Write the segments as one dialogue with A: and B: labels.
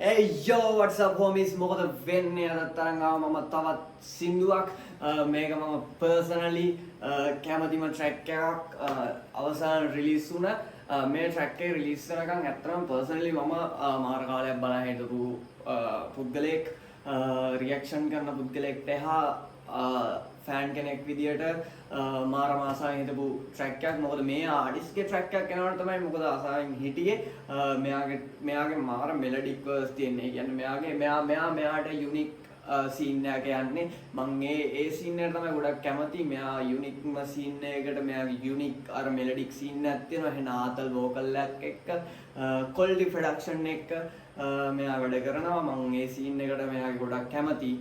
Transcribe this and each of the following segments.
A: Hey yo, what's up homies? මොකද වෙන්නේ අද තරම් ආව මම තවත් සින්දුවක් මේක මම personally කැමතිම track එකක් අවසාන release වුණා මේ track එක release කරනකන් ඇත්තටම personally මම මාර කාලයක් බලන් හිටපු පුද්ගලෙක් reaction කරන පුද්ගලෙක්ට එහා fan කෙනෙක් විදියට මාර මාසයෙන් හිටපු track එකක් මොකද මේ artist ගේ track එකක් එනවට තමයි මොකද ආසාවෙන් හිටියේ මෙයාගේ මාර melodic verse තියෙන්නේ කියන්නේ මෙයාට unique scene එකක් යන්නේ මම ඒ scene එකට තමයි ගොඩක් කැමති මෙයා unique scene එකකට මෙයාගේ unique අර melodic scene එකක් තියෙනවා එහෙනම් ආතල් vocal එකක් එක්ක quality production එක මෙයා වැඩ කරනවා මම ඒ scene එකට මෙයාගේ ගොඩක් කැමති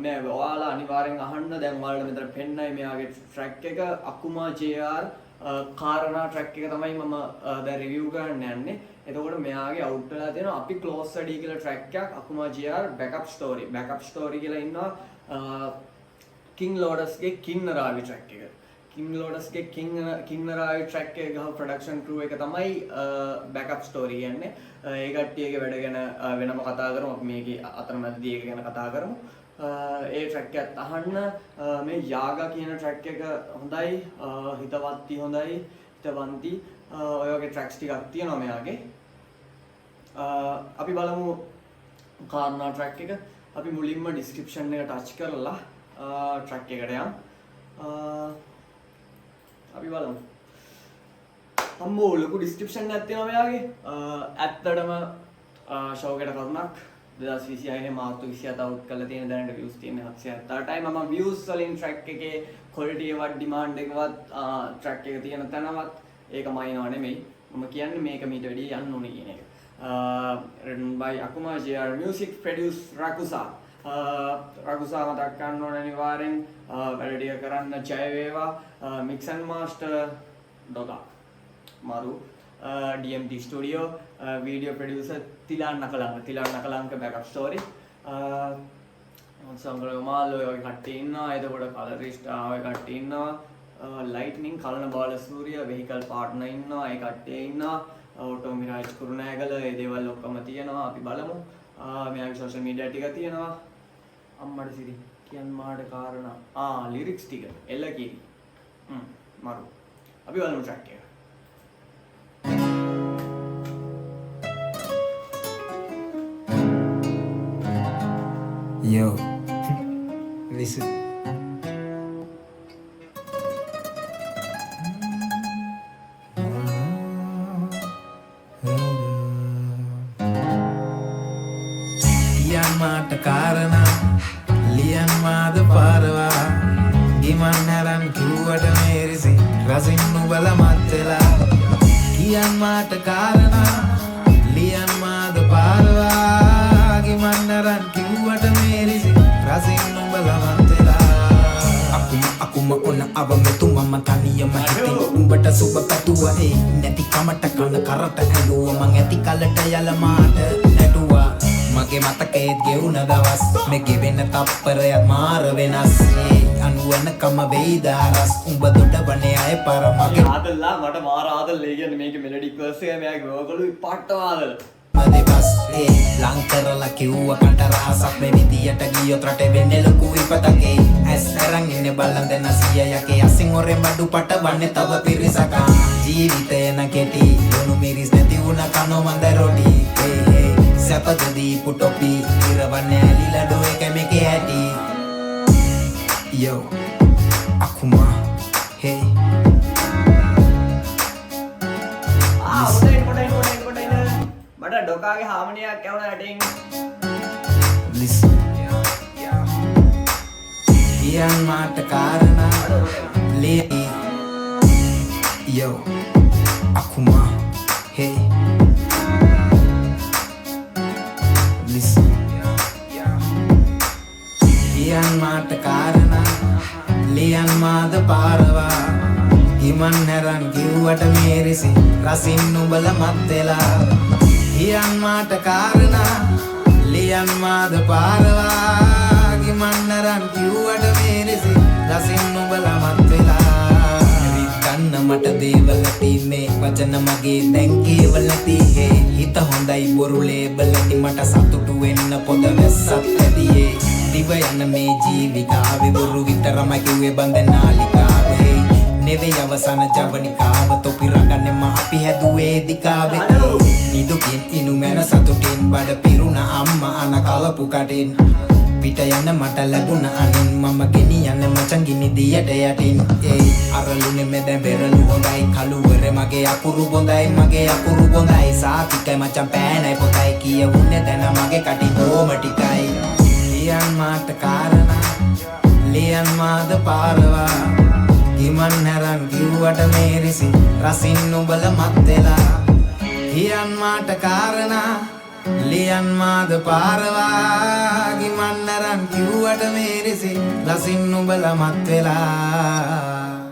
A: मैं ඔයාලා අනිවාර්යෙන් අහන්න දැන් ඔයාලට මෙතන පෙන්නයි මෙයාගේ track එක අකුමා JR කාරණා track එක තමයි මම දැන් review කරන්න යන්නේ. එතකොට මෙයාගේ out වෙලා තියෙනවා අපි close study කියලා track එකක් අකුමා JR backup story කියලා ඉන්නවා King Lotus ගේ කින්නරාවි track එක. King Lotus ගේ කින්නරාවි track එක ගහ production crew එක තමයි backup story කියන්නේ. ඒ කට්ටියගේ වැඩ ගැන වෙනම කතා කරමු අපි මේකේ අතරමැදදී ඒක ගැන කතා කරමු. ඒ track එකත් අහන්න මේ යාගා කියන track එක හොඳයි හිතවත්ති හොඳයි හිතවන්ති ඔය වගේ tracks ටිකක් තියෙනවා මෙයාගේ. අපි බලමු කාරණා track එක. අපි මුලින්ම description එක touch කරලා track එකට යමු. අපි බලමු. අම්මෝ ලොකු description එකක් තියෙනවා මෙයාගේ. ඇත්තටම ෂෝක් එකට කරුණක් 2026 මාර්තු 27 අවුට් කරලා තියෙන දැනට views තියෙන 778යි මම views වලින් track එකේ quality එකවත් demand එකවත් track එක තියෙන තැනවත් ඒක මයින්ව නෙමෙයි මම කියන්නේ මේක මීට වැඩිය යන්න ඕනේ කියන එක. written by Akuma JR music produce Rakusa මතක් ගන්න ඕනේ අනිවාර්යෙන් වැඩ ටික කරන්න ජය වේවා mix and master Doga Maru DMT Studio video producer Tilan Nakalanka backup story සංගල මාළෝ ඔය කට්ටිය ඉන්නවා එතකොට කලරිස්ට් ඔය කට්ටිය ඉන්නවා lightning කලන බාල සූර්ය vehicle partner ඉන්නවා ඒ කට්ටිය ඉන්නවා auto mirage කුරුණෑගල ඒ දේවල් ඔක්කොම තියෙනවා අපි බලමු මෙයාගේ social media ටික තියෙනවා අම්මඩ සිරි කියන්න මාඩ කාරණා lyrics ටික එල්ල කීරි මරු අපි බලමු track එක.
B: Yo, listen. Lian mata karana, lian mada parwa. Giman haran kuwata merisi, rasin nubala matela. Lian mata karana, lian mada parwa. Giman haran kuwata merisi, rasin nubala matela. Akuma ona avame tumama thaniyama hiti umbata suba patuwa neti kamata kana karata haluwa man eti kalata yala mata natuwa mage matakaet geuna dawas me gewenna tapparayat mara venas anuwana kama veidaras umba doda bane ay para mage
A: ආදල්ලා මට මාර ආදල් ඒ කියන්නේ මේකේ melodic verse එක මෙයාගේ vocals පාට ආදල්
B: Madevas langkarala kiuwa kanta rahasak me vidiyata giyot rate wenne loku ipatake as arang inne ballan denna siya yake asin ore madu pata wanne tawa pirisaka jeevithena keti donu miris neti una kano manda roti sapagadi putopi irawanne alila do eke meke hati yo akuma hey
A: මට ඩොකාගේ හාමනියක් ඇහුණා යටින්
B: listen Lian mata karana le yo akuma hey listen Lian mata karana lian mada parwa giman haran kiwata merisi rasin nubala mattela Lian mata karana lian mada parwa giman haran kiwata merisi rasin nubala mattela ritanna මට දේවල් තින්නේ වචන මගේ දැන් කේවල තියේ හිත හොඳයි බොරු ලේබල් ඇති මට සතුටු වෙන්න පොද වැස්සක් ඇතියේ දිව යන මේ ජීවිකාවේ බොරු විතරමයි කිව්වේ බන්දනාලිකාවේ නෙවෙයි අවසන ජවනිකාව තොපි රඟන්නෙම අපි හැදුවේ දිකාවේ නිදුකින් ඉනු මැන සතුටින් බඩ පිරුණ අම්මා අන කලපු කටින් පිට යන මට ලැබුණ අනුන් මම ගෙනියන්න මචං ගිනි දියට යටින් අරලුනේ මෙදැන් බෙරළු හොඳයි කළුවර මගේ අකුරු බොඳයි මගේ අකුරු බොඳයි සාතිකයි මචං පෑනයි පොතයි කියවුන්නේ දැන මගේ කටි බොම ටිකයි ලියන් මාට කාරණා ලියන් මාද පාරවා ගිමන් හැරන් කිව්වට මේරිසි රසින් නුඹල මත් වෙලා ලියන් මාට කාරණා ලියන් මාද පාරවා ගිමන් හැරන් කිව්වට මේරිසි රසින් නුඹල මත් වෙලා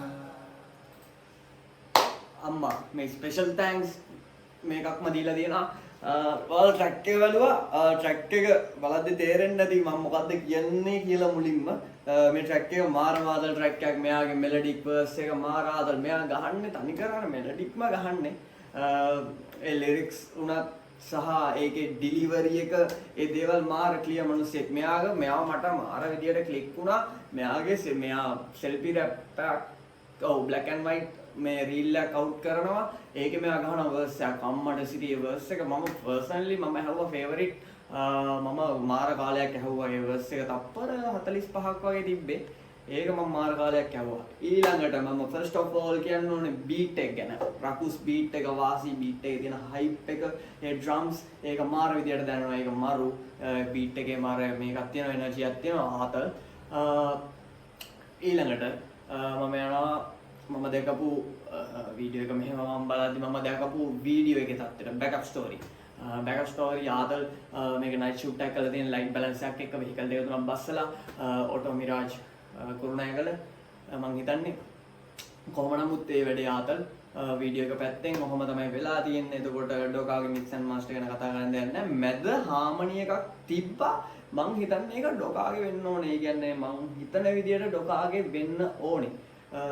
A: අම්මා මේ ස්පෙෂල් තෑන්ක්ස් මේකක්ම දීලා දෙනවා ඔයාලා ට්‍රැක් එක බලුවා ට්‍රැක් එක බලද්දි තේරෙන්නේ නැති මම මොකද්ද කියන්නේ කියලා මුලින්ම මේ ට්‍රැක් එක මාර මාදල් ට්‍රැක් එකක් මෙයාගේ මෙලඩික් වර්ස් එක මාර ආදල් මෙයා ගහන්නේ තනි කරන්නේ මෙලඩික්ම ගහන්නේ ඒ ලිරික්ස් උනත් සහ ඒකේ ඩිලිවරි එක ඒ දේවල් මාර ක්ලියර් මිනිස්සෙක් මෙයාව මට මාර විදියට ක්ලික් වුණා මෙයා සෙල්ෆි රැප් එකක් ඔව් බ්ලැක් ඇන්ඩ් වයිට් මේ රීල් එක අවුට් කරනවා ඒකේ මෙයා ගහන වර්ස් එක කම්මඩ සිටි ඒ වර්ස් එක මම පර්සනලි මම ඇහුවා ෆේවරිට් මම මාර කාලයක් ඇහුවා ඒ වර්ස් එක තප්පර 45ක් වගේ තිබ්බේ ඒක මම මාර කාලයක් ඇහුවා ඊළඟට මම ෆස්ට් ඔෆ් ඕල් කියන්න ඕනේ බීට් එක ගැන රකුස් බීට් එක වාසි බීට් එකේ තියෙන හයිප් එක ඒ ඩ්‍රම්ස් ඒක මාර විදියට දැනෙනවා ඒක මරු බීට් එකේ මාර මේකක් තියෙනවා එනර්ජියක් තියෙනවා ආතල් ඊළඟට මම යනවා මම දැකපු වීඩියෝ එක මෙහෙම මම බලද්දි මම දැකපු වීඩියෝ එකේ තත්ත්වයට බෑකප් ස්ටෝරි ආදල් මේක නයිට් ෂූට් එකක් කරලා තියෙන ලයිට් බැලන්ස් එකක් එක්ක වෙහිකල් දෙක තුනක් බස්සලා ඔටෝ මිරාජ් කුරුණෑගල මං හිතන්නේ කොහොම නමුත් ඒ වැඩේ ආතල් වීඩියෝ එක පැත්තෙන් කොහොම තමයි වෙලා තියෙන්නේ එතකොට ඩොකාගේ මික්ස් ඇන්ඩ් මාස්ටර් ගැන කතා කරන්න දෙයක් නැහැ මැද හාමනි එකක් තිබ්බා මං හිතන්නේ ඒක ඩොකාගේ වෙන්න ඕනේ ඒ කියන්නේ මං හිතන විදියට ඩොකාගේ වෙන්න ඕනේ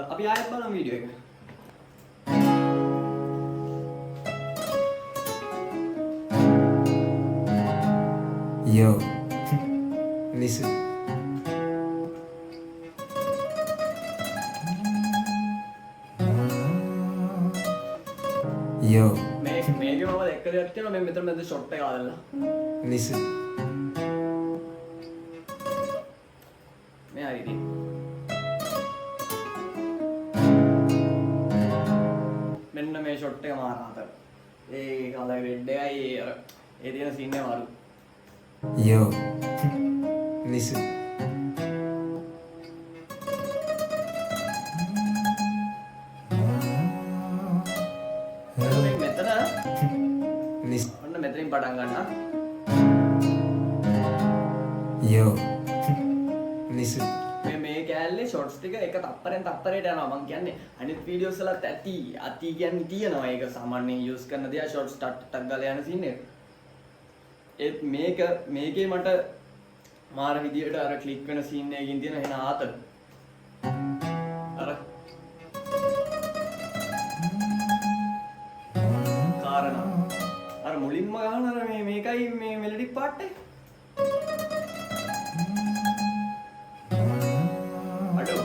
A: අපි ආයෙත් බලමු වීඩියෝ එක
B: Yo, listen. Yo,
A: මේකේ මම දැක්ක දෙයක් තියෙනවා මේ මෙතන මැද ෂොට් එක ආදලා
B: listen.
A: මේ හරියදී මෙන්න මේ ෂොට් එක මාර අතර ඒ කලර් රෙඩ් එකයි ඒ තියෙන සීන් එක මාරු
B: Yo, listen.
A: මෙතන
B: Listen.
A: ඔන්න මෙතනින් පටන් ගන්න
B: Yo, listen.
A: මේ කෑල්ලේ ෂොට්ස් ටික එක තප්පරෙන් තප්පරයට යනවා මං කියන්නේ අනිත් වීඩියෝස් වලත් ඇති කියන්නේ තියෙනවා ඒක සාමාන්‍යයෙන් යූස් කරන දේ ෂොට්ස් ටක් ගාලා යන සීන් එක ඒත් මේකේ මට මාර විදියට අර ක්ලික් වෙන සීන් එකකින් තියෙන එන ආතල් අර කාරණා අර මුලින්ම ගහන අර මේකයි මේ මෙලඩි පාට් එක අඩෝ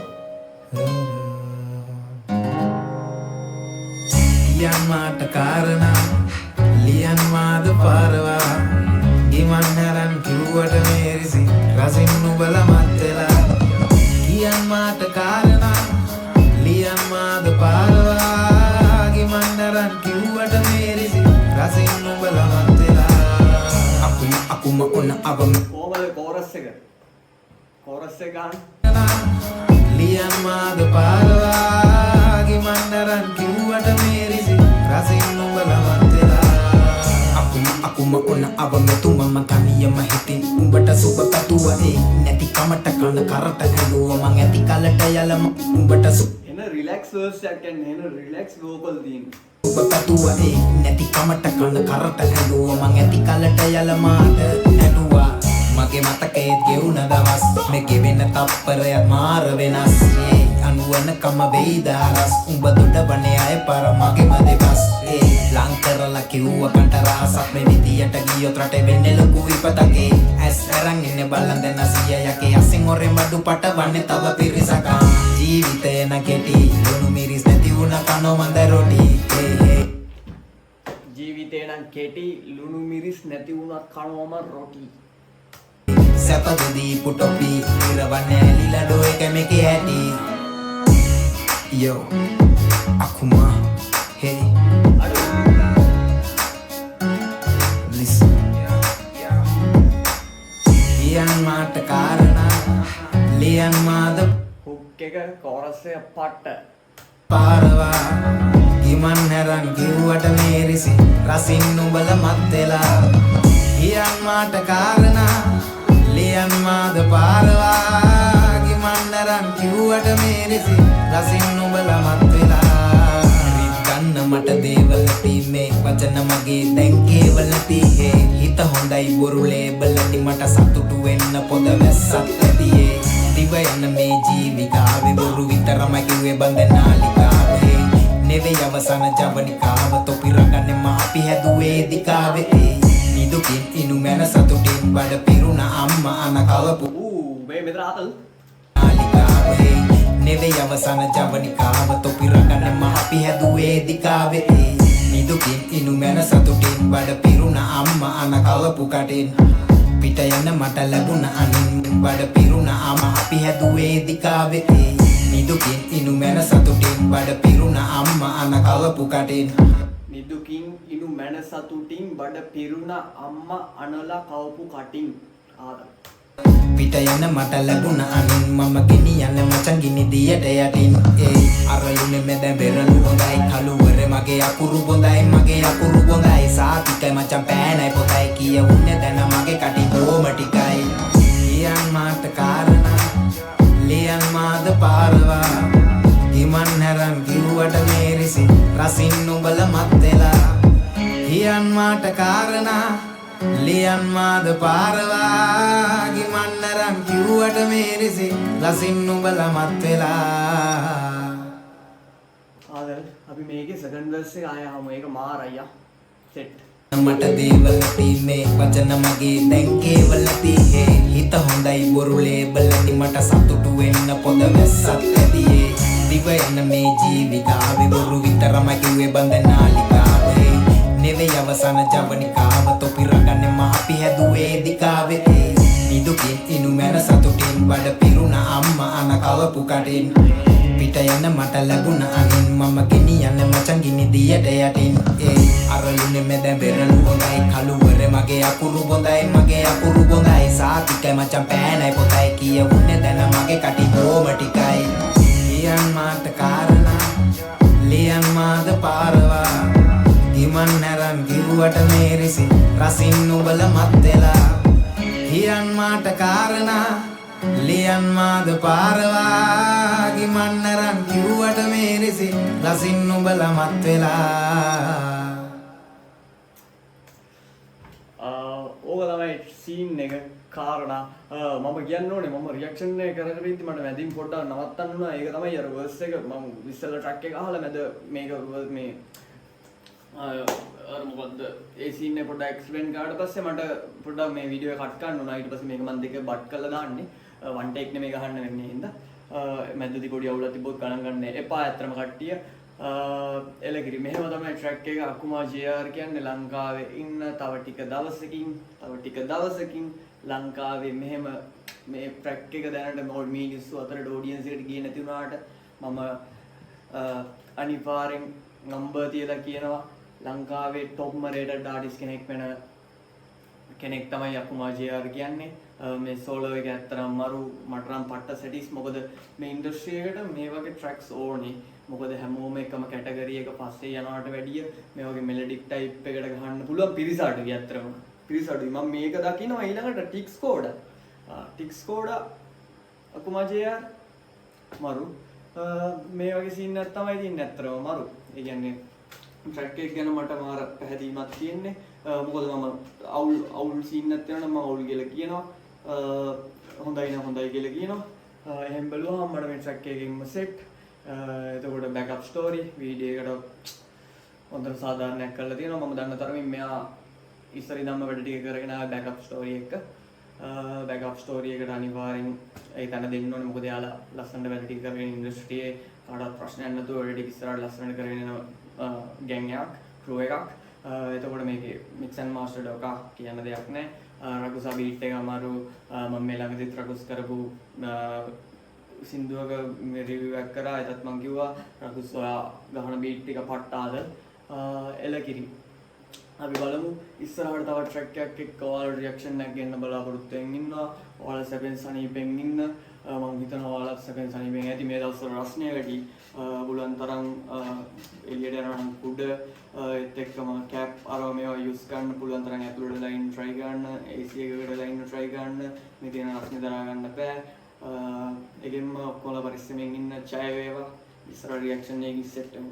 B: ලියන් මාට කාරණා ලියන් මාද පාරවා ගිමන් හැරන් කිව්වට මේරිසි රසින් නුඹල මත් වෙලා ලියන් මාට කාරණා ලියන් මාද පාරවා ගිමන් හැරන් කිව්වට මේරිසි රසින් නුඹල මත් වෙලා අකුම ඔන්න අවම
A: කොහමද කෝරස් එක ගන්න
B: ලියන් මාද පාරවා ගිමන් හැරන් කිව්වට මේරිසි රසින් නුඹල මත් වෙලා අකුම ඔන්න අවම තුමම තනියම හිටින් උඹට සුබ පැතුවා නැති කමට කන කරට ඇඬුවා මං ඇති කලට යලම උඹට
A: එන රිලැක්ස් වර්ස් එකක් කියන්නේ එන රිලැක්ස් වෝකල් තියෙන
B: සුබ පැතුවා නැති කමට කන කරට ඇඬුවා මං ඇති කලට යලම ඇඬුවා මගේ මතකයේත් ගෙවුන දවස් මේ ගෙවෙන තප්පරයත් මාර වෙනස් අනුවනකම වෙයිදාරස් උඹ දොඩබනේ අය පර මගේම දෙබස් ලං කරලා කිව්ව කට රහසක් මේ විදියට ගියොත් රටේ වෙන්නේ ලොකු විපතකේ ඇස් අරන් ඉන්නේ බලන් දෙන සියයකේ අසින් ඔරෙන් බඩු පටවන්නේ තව පිරිසක ජීවිතේ නැකෙටි ලුණු මිරිස් නැති වුණ කනෝ මන්ද රොටි
A: ජීවිතේ නම් කෙටි ලුණු මිරිස් නැති වුණත් කනවම රොටි
B: සැපදදී පුටොපි ඉරවන්නේ ඇලිලා ඩෝය කැමකේ ඇටි යෝ අකුමා hey listen ලියන් මාට කාරණා ලියන් මාද
A: හුක් එක කෝරස් එක පට්ට
B: පාරවා ගිමන් හැරන් කිව්වට මේරිසි රසින් නුඹල මත් වෙලා ලියන් මාට කාරණා ලියන් මාද පාරවා ගිමන් හැරන් කිව්වට මේරිසි රසින් නුඹල මත් වෙලා ගන්න මට දේවල් තීමේ වචන මගේ දැන් කේවල තීහේ හිත හොඳයි බොරු ලේබලටි මට සතුටු වෙන්න පොද වැස්සක් ඇතියේ දිව යන මේ ජීවිකාවේ බොරු විතරමයි කිව්වේ බන්දනාලිකාවේ නෙවෙයි අවසන ජවනිකාව තොපි රගන්නේ මා අපි හැදුවේ දිකාවේ නිදුකින් ඉනු මැන සතුටින් බඩ පිරුණ අම්මා අනකවපු
A: මේ මෙතන ආතල්
B: නාලිකාවේ නෙවෙයි අවසන ජවනිකාව තොපි රගන්නේ මා අපි හැදුවේ දිකාවේ නිදුකින් ඉනු මැන සතුටින් බඩ පිරුණ අම්මා අනකවපු කටින් පිට යන මට ලැබුණ අනින් බඩ පිරුණ අම්මා අපි හැදුවේ දිකාවේ නිදුකින් ඉනු මැන සතුටින් බඩ පිරුණ අම්මා අනකවපු කටින්
A: නිදුකින් ඉනු මැන සතුටින් බඩ පිරුණ අම්මා අනලා කවපු කටින් ආතල්
B: පිට යන මට ලැබුණ අනින් මම ගෙනියන්න මචං ගිනි දියට යටින් අරලුනේ මෙද බෙරළු හොඳයි කලුවර මගේ අකුරු බොඳයි මගේ අකුරු බොඳයි සාතිකයි මචං පෑනයි පොතයි කියවුනේ දැන මගේ කටි කොම ටිකයි ලියන් මාට කාරණා ලියන් මාද පාරවා ගිමන් හැරන් කිව්වට මේරිසි රසින් නුඹල මත් වෙලා ලියන් මාට කාරණා ලියන් මාද පාරවා ගිමන් හැරන් කිව්වට මේරිසි රසින් නුඹල මත් වෙලා
A: ආතල් අපි මේකේ සෙකන්ඩ් වර්ස් එක ආයෙ ආමු ඒක මාර අයියා සෙට්
B: මට දේවල් තීමේ වචන මගේ දැන් කේවල තීහේ හිත හොඳයි බොරු ලේබලටි මට සතුටු වෙන්න පොද වැස්සක් ඇතියේ දිව යන මේ ජීවිකාවේ බොරු විතරමයි කිව්වේ බන්දනාලිකාවේ නෙවෙයි අවසන ජවනිකාව තොපි රගන්නේ මා අපි හැදුවේ දිකාවේ නිදුකින් ඉනු මැන සතුටින් බඩ පිරුණ අම්මා අනකවපු කටින් පිට යන මට ලැබුණ අනින් මම ගෙනියන්න මචං ගිනි දියට යටින් අරලුනේ මෙද බෙරළු හොඳයි කලුවර මගේ අකුරු බොඳයි මගේ අකුරු බොඳයි සාතිකයි මචං පෑනයි පොතයි කියවුනේ දැන මගේ කටි කොම ටිකයි ලියන් මාට කාරණා ලියන් මාද පාරවා ගිමන් හැරන් කිව්වට මේරිසි රසින් නුඹල මත් වෙලා ලියන් මාට කාරණා ලියන් මාද පාරවා ගිමන් හැරන් කිව්වට මේරිසි රසින් නුඹල මත් වෙලා
A: ඕක තමයි සීන් එක කාරණා මම කියන්න ඕනේ මම රියැක්ෂන් එක කරගෙන ඉඳි මට මැදින් පොඩ්ඩක් නවත්තන්න උනා ඒක තමයි අර වර්ස් එක මම ඉස්සෙල්ලා ට්‍රැක් එක අහලා මැද මේක මේ අර මොකද්ද ඒ සීන් එක පොඩ්ඩක් එක්ස්ප්ලেইন කරාට පස්සේ මට පොඩ්ඩක් මේ වීඩියෝ එක කට් කරන්න උනා ඊට පස්සේ මේක මම දෙක බට් කරලා දාන්නේ වන් ටේක් නෙමෙයි ගහන්න වෙන්නේ හින්දා මැදදී පොඩි අවුලක් තිබ්බොත් ගණන් ගන්න එපා ඇත්තටම කට්ටිය එලගිරි මෙහෙම තමයි ට්‍රැක් එක අකුමා ජර් කියන්නේ ලංකාවේ ඉන්න තව ටික දවසකින් ලංකාවේ මෙහෙම මේ ට්‍රැක් එක දැනට මොකද මිනිස්සු අතරට ඔඩියන්ස් එකට ගියේ නැති වුණාට මම අනිවාර්යෙන් නම්බර් තියලා කියනවා ලංකාවේ টොප්ම රේටඩ් ආටිස්ට් කෙනෙක් වෙන කෙනෙක් තමයි අකුමා ජර් කියන්නේ මේ සෝලෝ එක ඇත්තටම මරු මට නම් පට්ට සෙටිස් මොකද මේ ඉන්ඩස්ට්‍රි එකට මේ වගේ ට්‍රැක්ස් ඕනේ මොකද හැමෝම එකම කැටගරි එක පස්සේ යනවට වැඩිය මේ වගේ මෙලඩික් ටයිප් එකට ගහන්න පුළුවන් පිරිස අඩුයි ඇත්තටම පිරිස අඩුයි මම මේක දකිනවා ඊළඟට ටික්ස් කෝඩ අකුමා ජර් මරු මේ වගේ සීන් එකක් තමයි තියෙන්නේ ඇත්තටම මරු ඒ කියන්නේ ට්‍රැක් එක ගැන මට මාර පැහැදීමක් තියෙන්නේ මොකද මම අවුල් සීන් එකක් තියෙනවා නම් මම අවුල් කියලා කියනවා හොඳයි නම් හොඳයි කියලා කියනවා. එහෙන් බැලුවම මට මේ ට්‍රැක් එකකින්ම සෙට්. එතකොට බෑකප් ස්ටෝරි වීඩියෝ එකට හොඳට සාධාරණයක් කරලා තියෙනවා. මම දන්න තරමින් මෙයා ඉස්සර ඉඳන්ම වැඩ ටික කරගෙන ආවේ බෑකප් ස්ටෝරි එක. බෑකප් ස්ටෝරි එකට අනිවාර්යෙන් ඒ තැන දෙන්න ඕනේ. මොකද එයාලා ලස්සනට වැඩ ටික කරගෙන ඉන්ඩස්ට්‍රියේ කාටවත් ප්‍රශ්නයක් නැතුව වැඩ ටික ඉස්සරහට ලස්සනට කරගෙන යන ගෑන් එකක්, ක්‍රූ එකක්. එතකොට මේකේ මික්ස් ඇන්ඩ් මාස්ටර් ඩොකා කියන දෙයක් නැහැ. රකුසා බීට් එක අමාරු මම මේ ළඟදිත් රකුස් කරපු සින්දුවක රිවිව් එකක් කරා. ඒකත් මම කිව්වා රකුස් ඔයා ගහන බීට් ටික පට්ටාද එලකිරි. අපි බලමු ඉස්සරහට තව ට්‍රැක් එකක් එක්ක ඔයාලා රියැක්ෂන් එකක් ගන්න බලාපොරොත්තු වෙමින් ඉන්නවා. ඔයාලා සැපෙන් සනීපෙන් ඉන්න. මම හිතනවා ඔයාලා සැපෙන් සනීපෙන් ඇති. මේ දවස්වල රස්නේ වැඩි. බුලන් තරම් එළියට යනවා නම් කුඩ ඒත් එක්කම කැප් අරව මේවා යූස් කරන්න පුළුවන් තරම් ඇතුළට වෙලා ඉන්න try ගන්න. AC එකකට වෙලා ඉන්න try ගන්න. මේ තියෙන රස්නේ දරා ගන්න බෑ. ඒකෙන්ම ඔක්කොම පරිස්සමෙන් ඉන්න. ජය වේවා. ඉස්සර රියැක්ෂන් එකකින් සෙට් වෙමු.